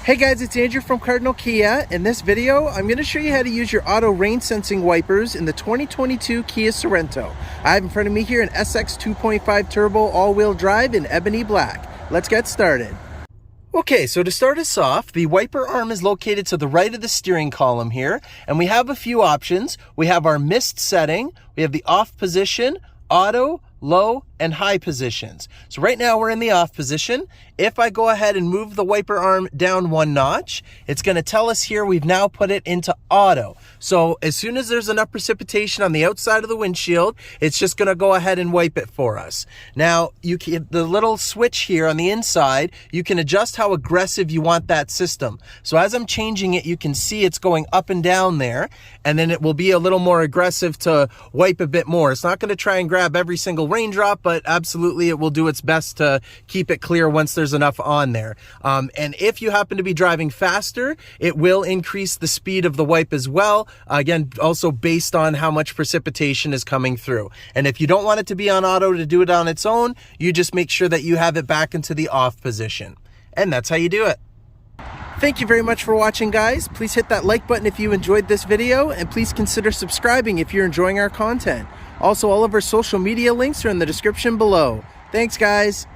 Hey guys, it's Andrew from Cardinal Kia. In this video, I'm going to show you how to use your auto rain sensing wipers in the 2022 Kia Sorento. I have in front of me here an SX 2.5 turbo all-wheel drive in ebony black. Let's get started. Okay, so to start us off, the wiper arm is located to the right of the steering column here, and we have a few options. We have our mist setting, we have the off position, auto, low, and high positions. So right now we're in the off position. If I go ahead and move the wiper arm down one notch, it's going to tell us here we've now put it into auto. So as soon as there's enough precipitation on the outside of the windshield, it's just going to go ahead and wipe it for us. Now, the little switch here on the inside, you can adjust how aggressive you want that system. So as I'm changing it, you can see it's going up and down there, and then it will be a little more aggressive to wipe a bit more. It's not going to try and grab every single raindrop, but absolutely it will do its best to keep it clear once there's enough on there. And if you happen to be driving faster, it will increase the speed of the wipe as well. Again, also based on how much precipitation is coming through. And if you don't want it to be on auto to do it on its own, you just make sure that you have it back into the off position. And that's how you do it. Thank you very much for watching, guys. Please hit that like button if you enjoyed this video, and please consider subscribing if you're enjoying our content. Also, all of our social media links are in the description below. Thanks, guys.